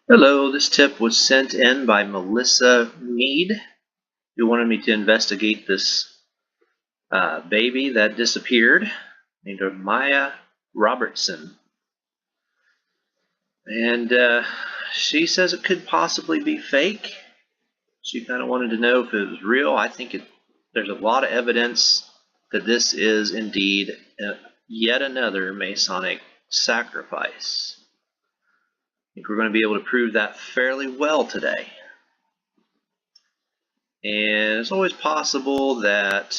Hello, this tip was sent in by Melissa Mead, who wanted me to investigate this baby that disappeared, named Maya Robertson. And she says it could possibly be fake. She kind of wanted to know if it was real. I think there's a lot of evidence that this is indeed yet another Masonic sacrifice. I think we're going to be able to prove that fairly well today. And it's always possible that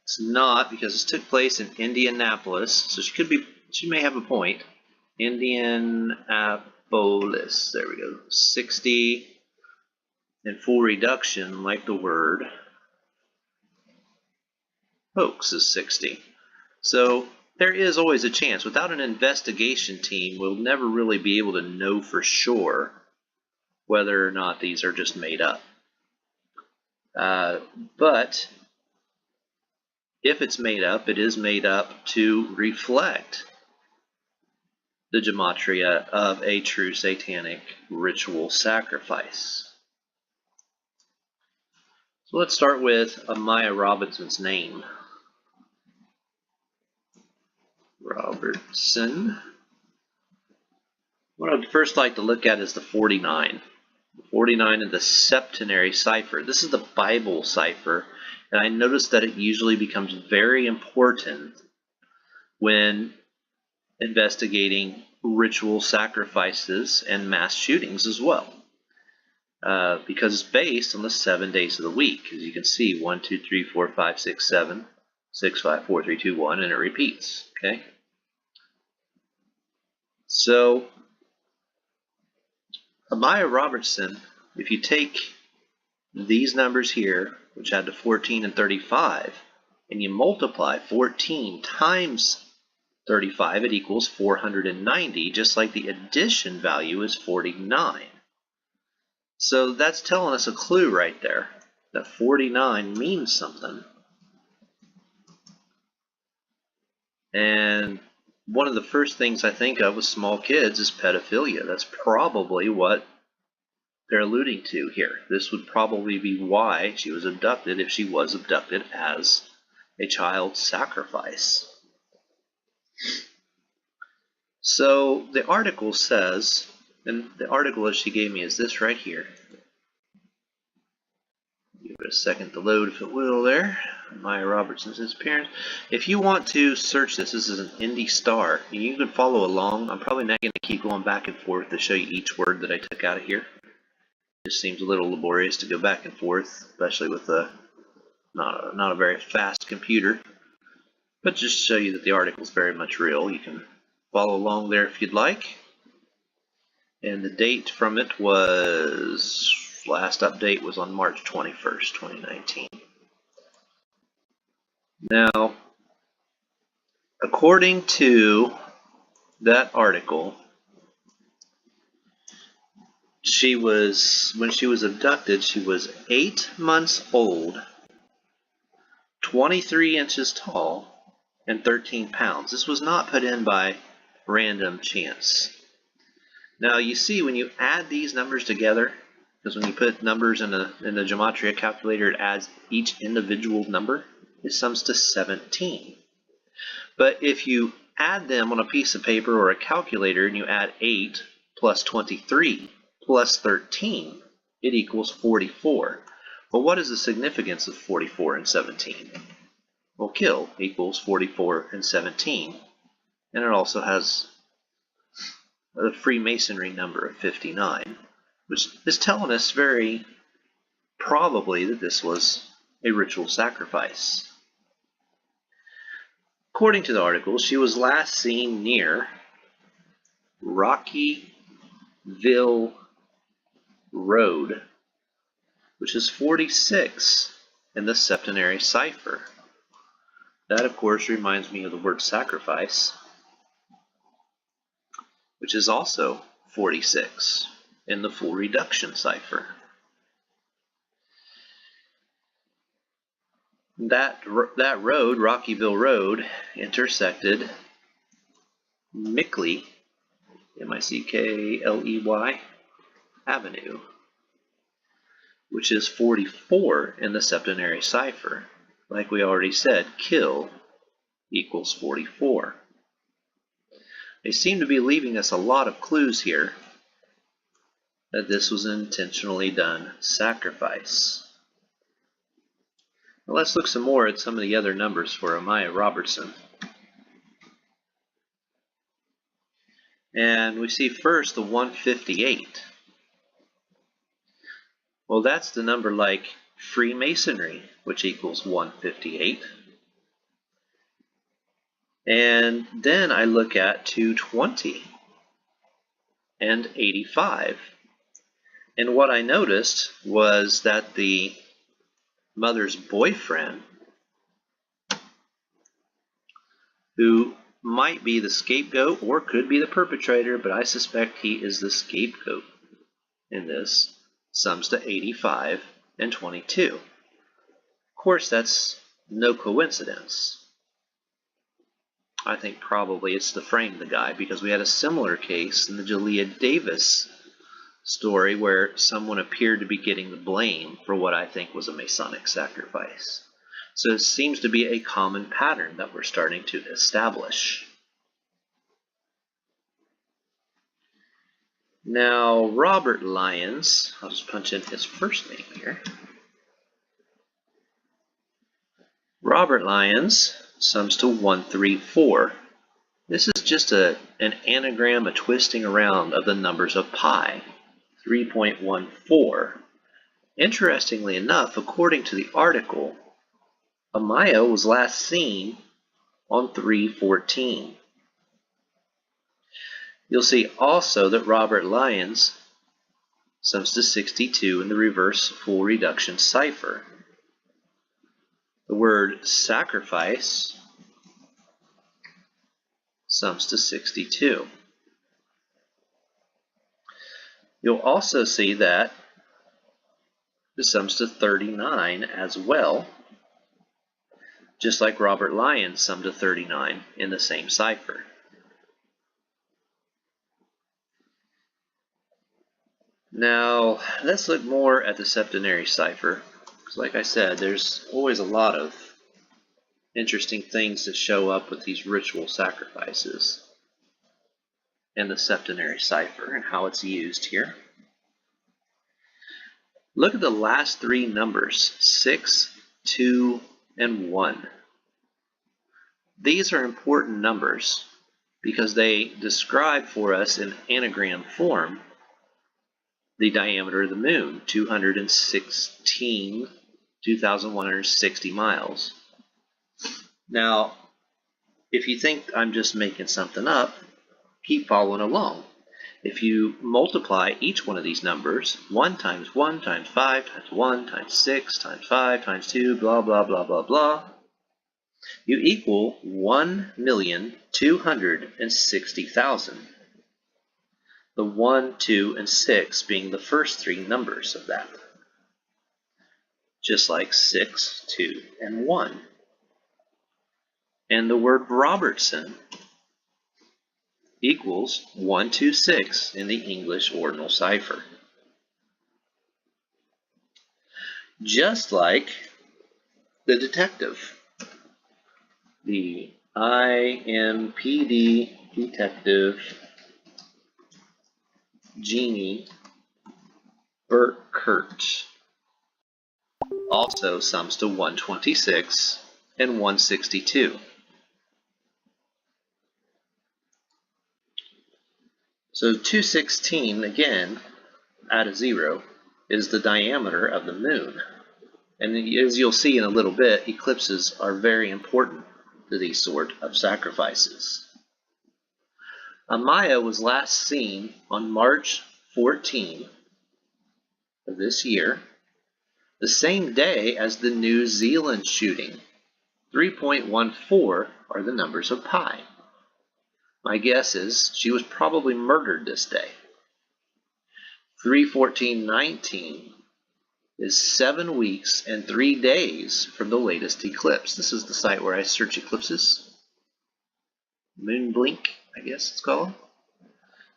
it's not, because this took place in Indianapolis, so she may have a point. Indianapolis, there we go. 60 in full reduction, like the word. Hoax is 60. So there is always a chance. Without an investigation team, we'll never really be able to know for sure whether or not these are just made up. But if it's made up, it is made up to reflect the gematria of a true satanic ritual sacrifice. So let's start with Maya Robertson's name. Robertson. What I'd first like to look at is the 49. The 49 in the septenary cipher. This is the Bible cipher, and I noticed that it usually becomes very important when investigating ritual sacrifices and mass shootings as well, because it's based on the 7 days of the week. As you can see, 1, 2, 3, 4, 5, 6, 7, 6, 5, 4, 3, 2, 1, and it repeats. Okay. So Maya Robertson, if you take these numbers here, which add to 14 and 35, and you multiply 14 times 35, it equals 490, just like the addition value is 49. So that's telling us a clue right there, that 49 means something. And one of the first things I think of with small kids is pedophilia. That's probably what they're alluding to here. This would probably be why she was abducted, if she was abducted as a child sacrifice. So the article says, and the article that she gave me is this right here. Give it a second to load, if it will, there. Maya Robertson's disappearance. If you want to search this is an Indie Star. You can follow along. I'm probably not going to keep going back and forth to show you each word that I took out of here. It just seems a little laborious to go back and forth, especially with not a very fast computer. But just to show you that the article is very much real. You can follow along there if you'd like. And the date from it was, last update was on March 21st, 2019. Now, according to that article, when she was abducted, she was 8 months old, 23 inches tall, and 13 pounds. This was not put in by random chance. Now you see, when you add these numbers together, because when you put numbers in the gematria calculator, it adds each individual number, it sums to 17. But if you add them on a piece of paper or a calculator and you add 8 plus 23 plus 13, it equals 44. Well, what is the significance of 44 and 17? Well, kill equals 44 and 17. And it also has the Freemasonry number of 59, which is telling us very probably that this was a ritual sacrifice. According to the article, she was last seen near Rockyville Road, which is 46 in the septenary cipher. That, of course, reminds me of the word sacrifice, which is also 46 in the full reduction cipher. That road, Rockyville Road, intersected Mickley, M-I-C-K-L-E-Y, Avenue, which is 44 in the septenary cipher. Like we already said, kill equals 44. They seem to be leaving us a lot of clues here that this was an intentionally done sacrifice. Now let's look some more at some of the other numbers for Amaya Robertson. And we see first the 158. Well, that's the number like Freemasonry, which equals 158. And then I look at 220 and 85. And what I noticed was that the mother's boyfriend, who might be the scapegoat or could be the perpetrator, but I suspect he is the scapegoat in this, sums to 85 and 22. Of course, that's no coincidence. I think probably it's to frame the guy, because we had a similar case in the Jalea Davis story where someone appeared to be getting the blame for what I think was a Masonic sacrifice. So it seems to be a common pattern that we're starting to establish. Now, Robert Lyons, I'll just punch in his first name here. Robert Lyons sums to 134. This is just an anagram, a twisting around of the numbers of pi, 3.14. Interestingly enough, according to the article, Amaya was last seen on 314. You'll see also that Robert Lyons sums to 62 in the reverse full reduction cipher. The word sacrifice sums to 62. You'll also see that this sums to 39 as well, just like Robert Lyons summed to 39 in the same cipher. Now, let's look more at the septenary cipher, because like I said, there's always a lot of interesting things that show up with these ritual sacrifices and the septenary cipher and how it's used here. Look at the last three numbers, 6, 2, and 1. These are important numbers because they describe for us in anagram form the diameter of the moon, 2,160 miles. Now, if you think I'm just making something up, keep following along. If you multiply each one of these numbers, 1 times 1 times 5 times 1 times 6 times 5 times 2, blah, blah, blah, blah, blah, you equal 1,260,000. The 1, 2, and 6 being the first three numbers of that. Just like 6, 2, and 1. And the word Robertson equals 126 in the English ordinal cipher. Just like the detective, the IMPD detective Jeannie Burkert also sums to 126 and 162. So 216, again, add a 0, is the diameter of the moon. And as you'll see in a little bit, eclipses are very important to these sort of sacrifices. Amaya was last seen on March 14 of this year, the same day as the New Zealand shooting. 3.14 are the numbers of pi. My guess is she was probably murdered this day. 314.19 is 7 weeks and 3 days from the latest eclipse. This is the site where I search eclipses. Moon blink, I guess it's called.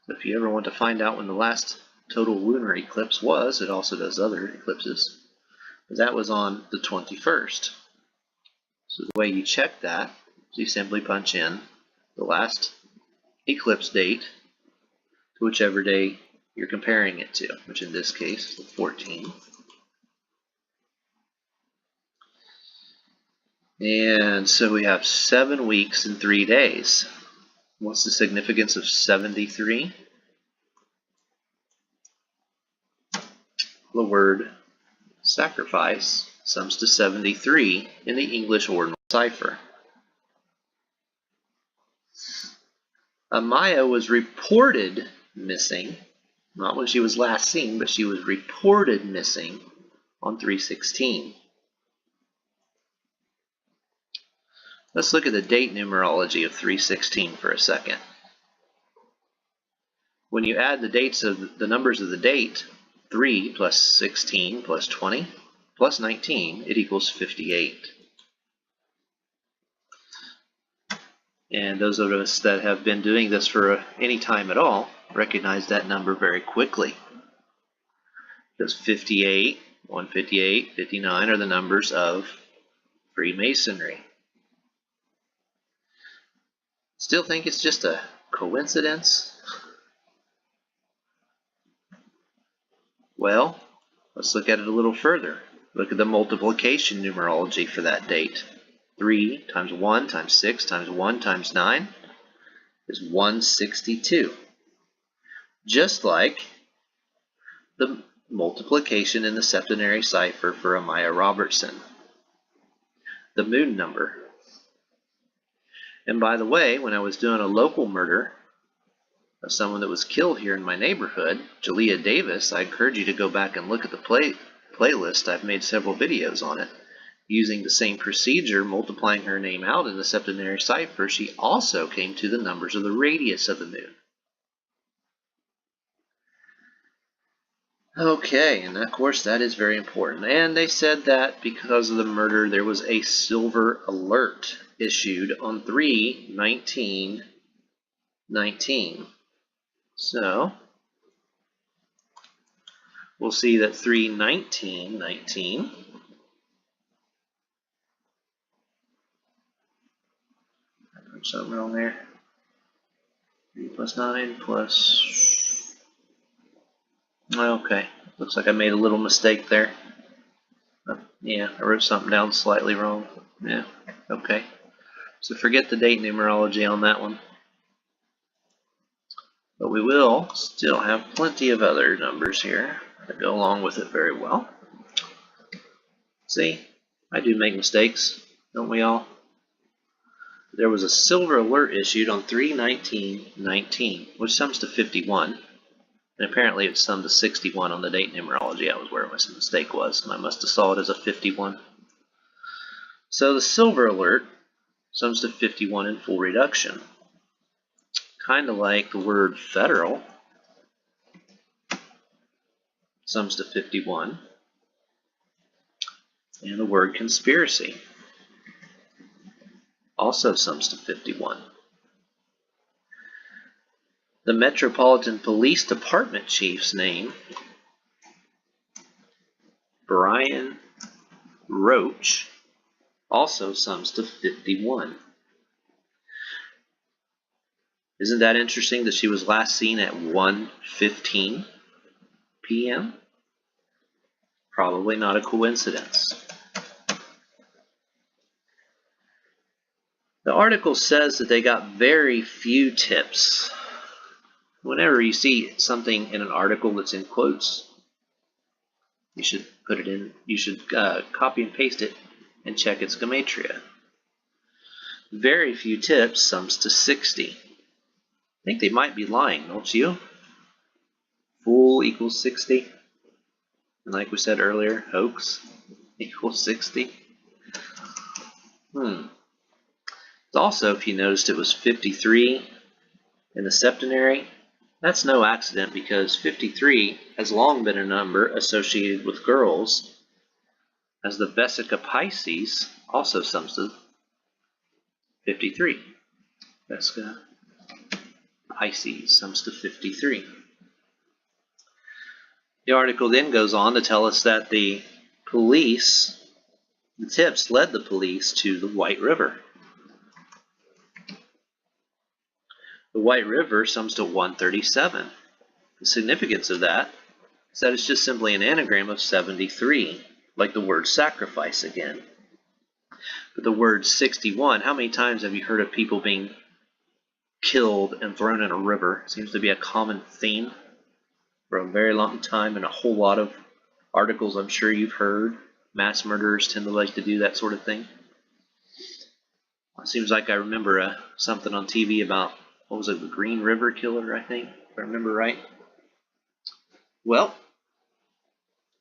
So if you ever want to find out when the last total lunar eclipse was. It also does other eclipses. But that was on the 21st. So the way you check that is you simply punch in the last eclipse date to whichever day you're comparing it to, which in this case is the 14th. And so we have 7 weeks and 3 days. What's the significance of 73? The word sacrifice sums to 73 in the English ordinal cipher. Amaya was reported missing, not when she was last seen, but she was reported missing on 3/16. Let's look at the date numerology of 3/16 for a second. When you add the dates of the numbers of the date, 3 plus 16 plus 20 plus 19, it equals 58. And those of us that have been doing this for any time at all recognize that number very quickly. Because 58, 158, 59 are the numbers of Freemasonry. Still think it's just a coincidence? Well, let's look at it a little further. Look at the multiplication numerology for that date. 3 times 1 times 6 times 1 times 9 is 162. Just like the multiplication in the septenary cipher for Amaya Robertson, the moon number. And by the way, when I was doing a local murder of someone that was killed here in my neighborhood, Jalea Davis, I encourage you to go back and look at the playlist. I've made several videos on it. Using the same procedure, multiplying her name out in the septenary cipher, she also came to the numbers of the radius of the moon. Okay, and of course that is very important. And they said that because of the murder, there was a silver alert issued on 3/19/19. So we'll see that 3/19/19 something wrong there. 3 plus 9 plus... Okay, looks like I made a little mistake there. Yeah, I wrote something down slightly wrong. Yeah, okay. So forget the date numerology on that one. But we will still have plenty of other numbers here that go along with it very well. See, I do make mistakes, don't we all? There was a silver alert issued on 3/19/19, which sums to 51. And apparently it summed to 61 on the date numerology. That was where my mistake was, and I must have saw it as a 51. So the silver alert sums to 51 in full reduction. Kind of like the word federal sums to 51, and the word conspiracy also sums to 51. The Metropolitan Police Department chief's name, Brian Roach, also sums to 51. Isn't that interesting that she was last seen at 1:15 p.m.? Probably not a coincidence. The article says that they got very few tips. Whenever you see something in an article that's in quotes, you should put it in. You should copy and paste it and check its gematria. Very few tips sums to 60. I think they might be lying, don't you? Full equals 60. And like we said earlier, hoax equals 60. Also, if you noticed, it was 53 in the septenary. That's no accident, because 53 has long been a number associated with girls, as the Vesica Pisces also sums to 53. Vesica Pisces sums to 53. The article then goes on to tell us that the tips led the police to the White River. The White River sums to 137. The significance of that is that it's just simply an anagram of 73, like the word sacrifice again. But the word 61, how many times have you heard of people being killed and thrown in a river? It seems to be a common theme for a very long time, and a whole lot of articles I'm sure you've heard. Mass murderers tend to like to do that sort of thing. It seems like I remember something on TV about, what was it, the Green River Killer, I think, if I remember right. Well,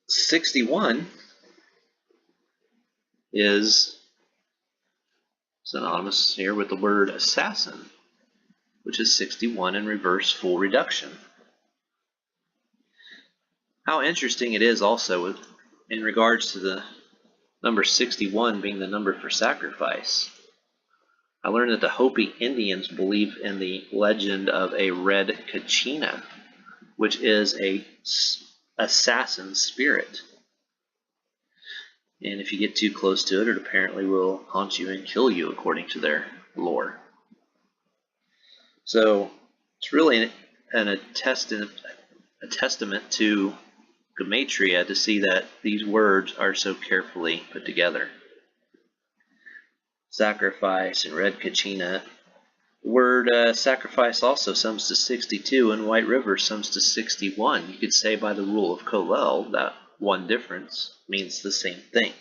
61 is synonymous here with the word assassin, which is 61 in reverse full reduction. How interesting it is also in regards to the number 61 being the number for sacrifice. I learned that the Hopi Indians believe in the legend of a red kachina, which is a assassin spirit. And if you get too close to it, it apparently will haunt you and kill you, according to their lore. So it's really a testament to gematria to see that these words are so carefully put together. Sacrifice and red kachina. The word sacrifice also sums to 62, and White River sums to 61. You could say by the rule of Colel that one difference means the same thing.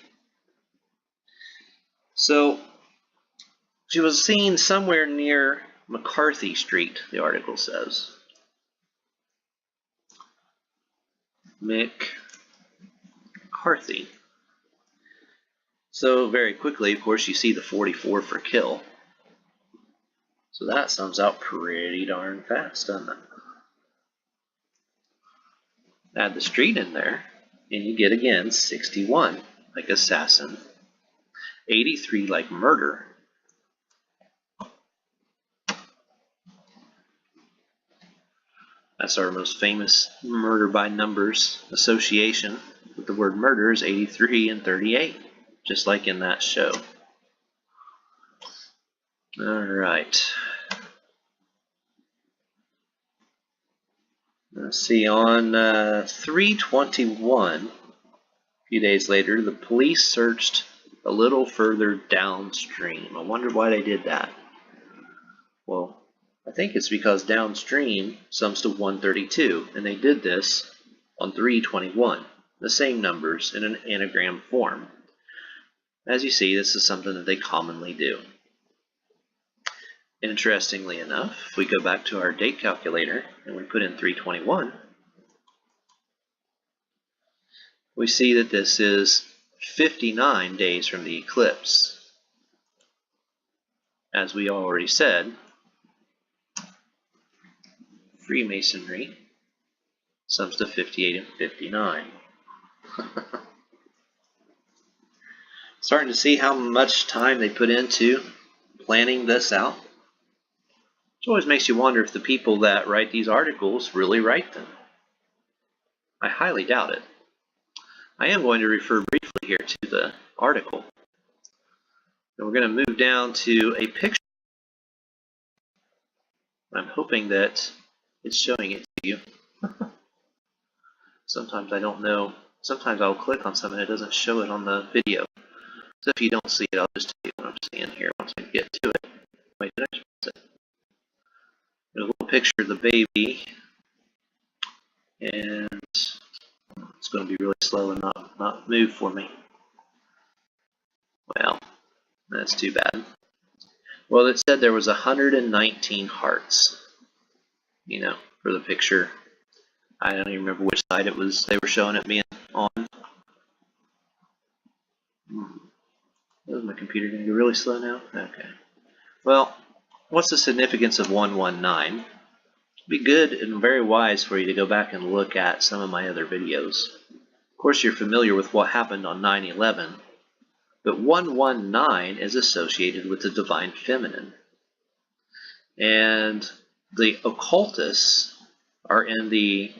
So she was seen somewhere near McCarthy Street, the article says. McCarthy. So very quickly, of course, you see the 44 for kill. So that sums out pretty darn fast, doesn't it? Add the street in there, and you get again 61, like assassin. 83, like murder. That's our most famous murder by numbers association with the word murder is 83 and 38, just like in that show. All right. Let's see, on 3/21, a few days later, the police searched a little further downstream. I wonder why they did that. Well, I think it's because downstream sums to 132, and they did this on 3/21, the same numbers in an anagram form. As you see, this is something that they commonly do. Interestingly enough, if we go back to our date calculator and we put in 3/21, we see that this is 59 days from the eclipse. As we already said, Freemasonry sums to 58 and 59. Starting to see how much time they put into planning this out. It always makes you wonder if the people that write these articles really write them. I highly doubt it. I am going to refer briefly here to the article. And we're going to move down to a picture. I'm hoping that it's showing it to you. Sometimes I don't know. Sometimes I'll click on something and it doesn't show it on the video. So if you don't see it, I'll just tell you what I'm seeing here once I get to it. Wait, did I press it? There's a little picture of the baby. And it's going to be really slow and not move for me. Well, that's too bad. Well, it said there was 119 hearts, for the picture. I don't even remember which side it was they were showing it being on. Is my computer going to go really slow now? Okay. Well, what's the significance of 119? It'd be good and very wise for you to go back and look at some of my other videos. Of course, you're familiar with what happened on 9/11, but 119 is associated with the divine feminine. And the occultists are in the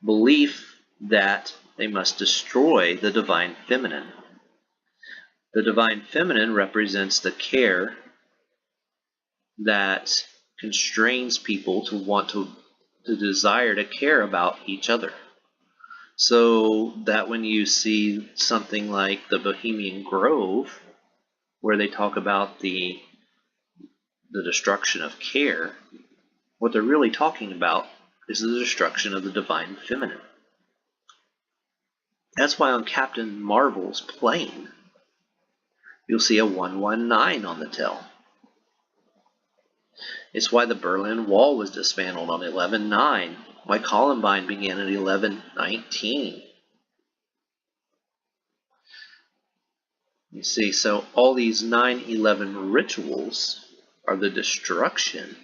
belief that they must destroy the divine feminine. The divine feminine represents the care that constrains people to want to desire to care about each other. So that when you see something like the Bohemian Grove, where they talk about the destruction of care, what they're really talking about is the destruction of the divine feminine. That's why on Captain Marvel's plane, you'll see a 119 on the tail. It's why the Berlin Wall was dismantled on 11/9, why Columbine began at 11/19. You see, so all these 9/11 rituals are the destruction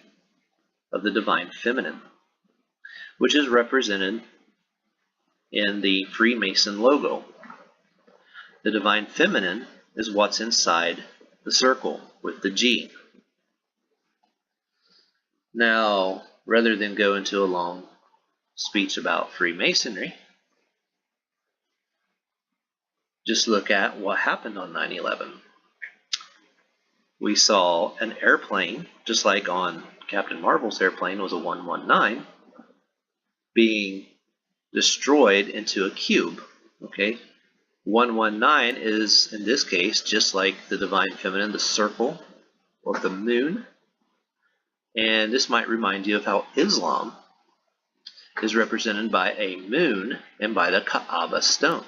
of the divine feminine, which is represented in the Freemason logo. The divine feminine is what's inside the circle with the G. Now, rather than go into a long speech about Freemasonry, just look at what happened on 9/11. We saw an airplane, just like on Captain Marvel's airplane was a 119, being destroyed into a cube. Okay, 119 is, in this case, just like the divine feminine, the circle of the moon. And this might remind you of how Islam is represented by a moon and by the Kaaba stone.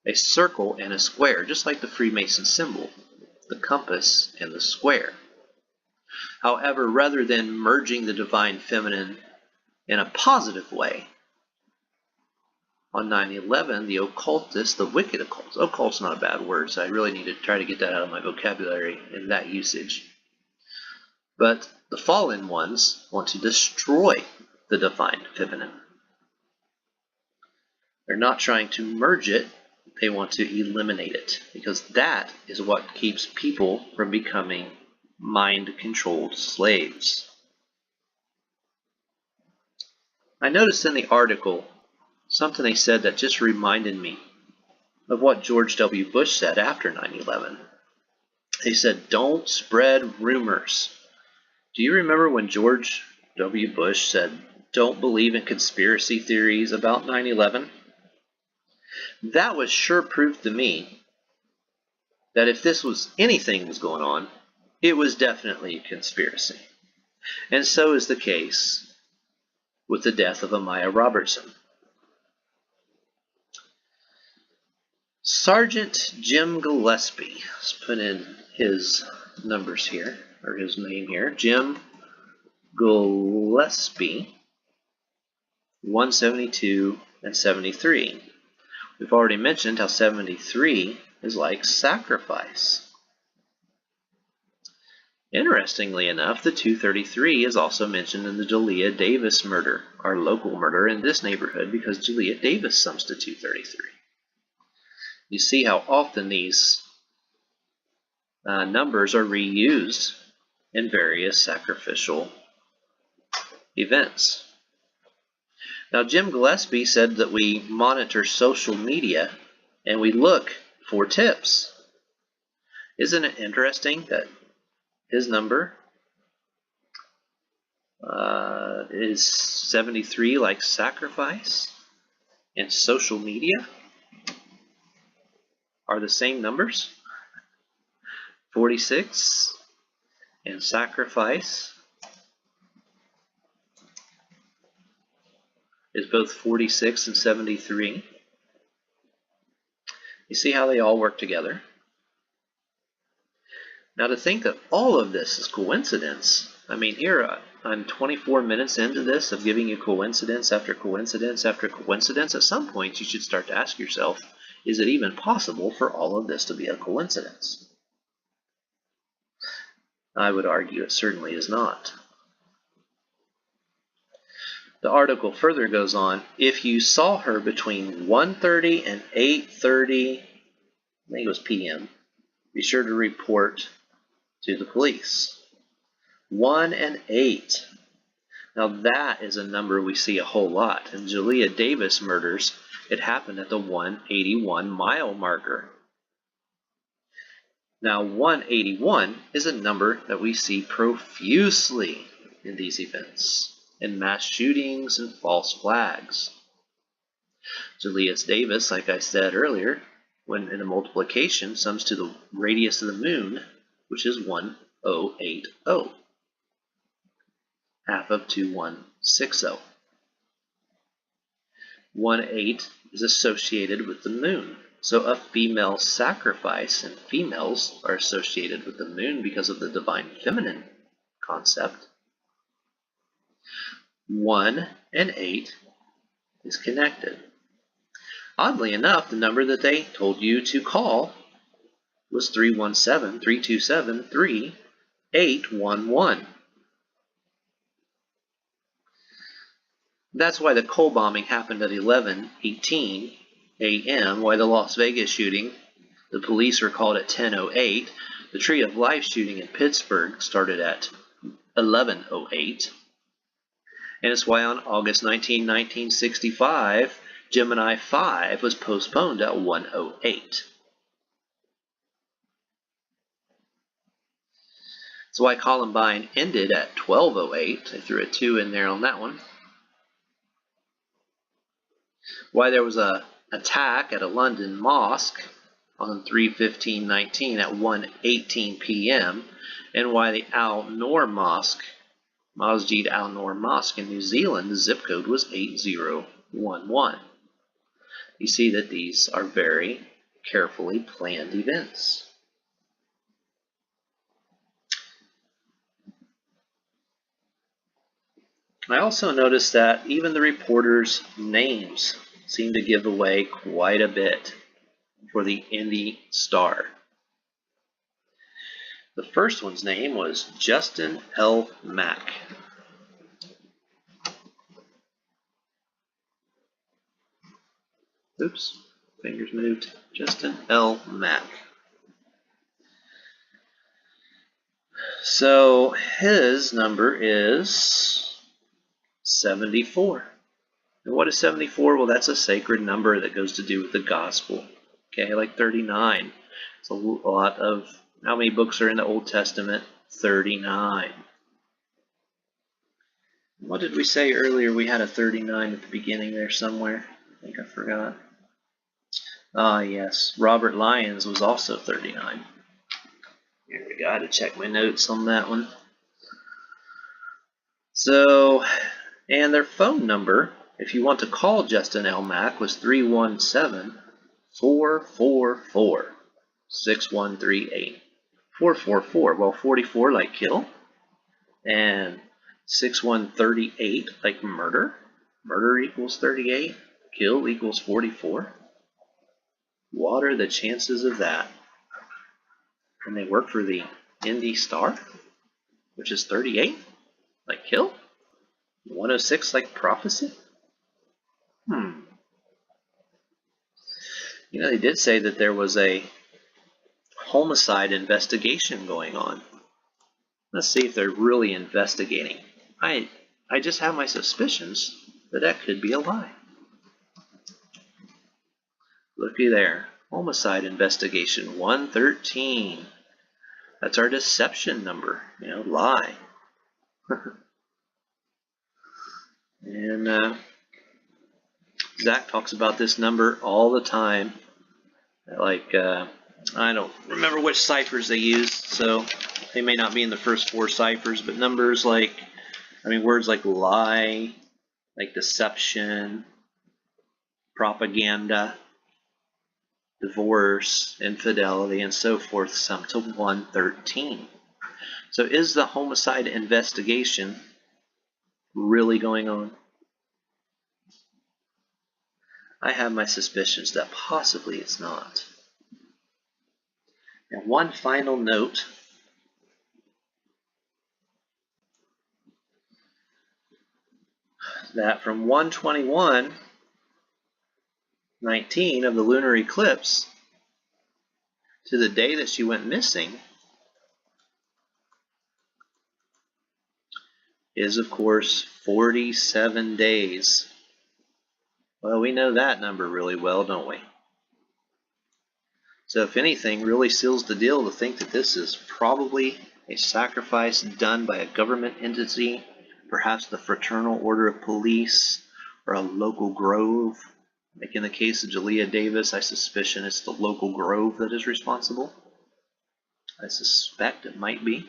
A circle and a square, just like the Freemason symbol, the compass and the square. However, rather than merging the divine feminine in a positive way, on 9/11, the occultists, the wicked occults, occult's not a bad word, so I really need to try to get that out of my vocabulary in that usage. But the fallen ones want to destroy the divine feminine. They're not trying to merge it, they want to eliminate it, because that is what keeps people from becoming mind-controlled slaves. I noticed in the article something they said that just reminded me of what George W. Bush said after 9/11. They said, don't spread rumors. Do you remember when George W. Bush said, don't believe in conspiracy theories about 9/11? That was sure proof to me that if this was anything was going on, it was definitely a conspiracy. And so is the case with the death of Amaya Robertson. Sergeant Jim Gillespie, let's put in his numbers here, or his name here, Jim Gillespie, 172 and 73. We've already mentioned how 73 is like sacrifice. Interestingly enough, the 233 is also mentioned in the Jalea Davis murder, our local murder in this neighborhood, because Jalea Davis sums to 233. You see how often these numbers are reused in various sacrificial events. Now, Jim Gillespie said that we monitor social media and we look for tips. Isn't it interesting that his number is 73, like sacrifice, and social media are the same numbers? 46 and sacrifice is both 46 and 73. You see how they all work together? Now, to think that all of this is coincidence, I mean, here I'm 24 minutes into this of giving you coincidence after coincidence after coincidence. At some point, you should start to ask yourself, is it even possible for all of this to be a coincidence? I would argue it certainly is not. The article further goes on, if you saw her between 1:30 and 8:30, I think it was p.m., be sure to report to the police. 1 and 8. Now that is a number we see a whole lot. In Julia Davis murders, it happened at the 181 mile marker. Now 181 is a number that we see profusely in these events, in mass shootings and false flags. Julia Davis, like I said earlier, when in a multiplication sums to the radius of the moon, which is 1080, half of 2160. 18 is associated with the moon. So a female sacrifice, and females are associated with the moon because of the divine feminine concept. 1 and 8 is connected. Oddly enough, the number that they told you to call was 317-327-3811. That's why the Cole bombing happened at 11:18 a.m., why the Las Vegas shooting, the police were called at 10:08, the Tree of Life shooting in Pittsburgh started at 11:08, and it's why on August 19, 1965, Gemini 5 was postponed at 1:08. That's why Columbine ended at 12:08. I threw a 2 in there on that one. Why there was an attack at a London mosque on 3/15/19 at 1:18 p.m. and why the Al-Noor Mosque, Masjid Al-Noor Mosque in New Zealand, the zip code was 8011. You see that these are very carefully planned events. I also noticed that even the reporters' names seem to give away quite a bit for the Indy Star. The first one's name was Justin L. Mack. Oops, fingers moved. Justin L. Mack. So his number is 74. And what is 74? Well, that's a sacred number that goes to do with the gospel. Okay, like 39. It's a lot of, how many books are in the Old Testament? 39. What did we say earlier? We had a 39 at the beginning there somewhere. I think I forgot. Ah, yes. Robert Lyons was also 39. Here we go. I had to check my notes on that one. So, and their phone number, if you want to call Justin L. Mack, was 317-444-6138. 444, well, 44 like kill, and 6138 like murder. Murder equals 38, kill equals 44. What are the chances of that? And they work for the Indy Star, which is 38 like kill, 106 like prophecy. You know, they did say that there was a homicide investigation going on. Let's see if they're really investigating. I just have my suspicions that that could be a lie. Looky there. Homicide investigation 113. That's our deception number. You know, lie. And Zach talks about this number all the time. Like, I don't remember which ciphers they use, so they may not be in the first 4 ciphers, but numbers like, words like lie, like deception, propaganda, divorce, infidelity, and so forth, sum to 113. So is the homicide investigation really going on? I have my suspicions that possibly it's not. And one final note. That from 1/21/19 of the lunar eclipse to the day that she went missing, is, of course, 47 days. Well, we know that number really well, don't we? So if anything, really seals the deal to think that this is probably a sacrifice done by a government entity, perhaps the Fraternal Order of Police, or a local grove. Like in the case of Jalea Davis, I suspicion it's the local grove that is responsible. I suspect it might be.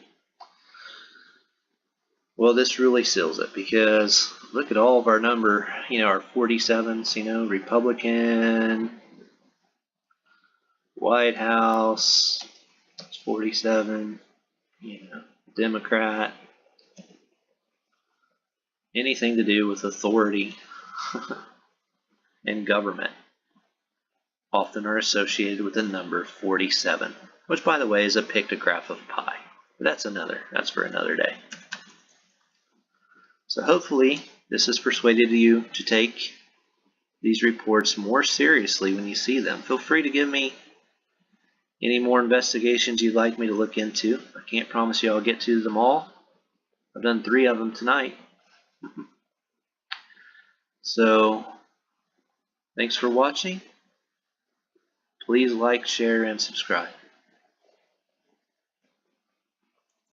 Well, this really seals it, because look at all of our number, our 47s, Republican, White House, 47, Democrat, anything to do with authority and government often are associated with the number 47, which, by the way, is a pictograph of pi. But that's for another day. So hopefully this has persuaded you to take these reports more seriously when you see them. Feel free to give me any more investigations you'd like me to look into. I can't promise you I'll get to them all. I've done 3 of them tonight. So thanks for watching. Please like, share, and subscribe.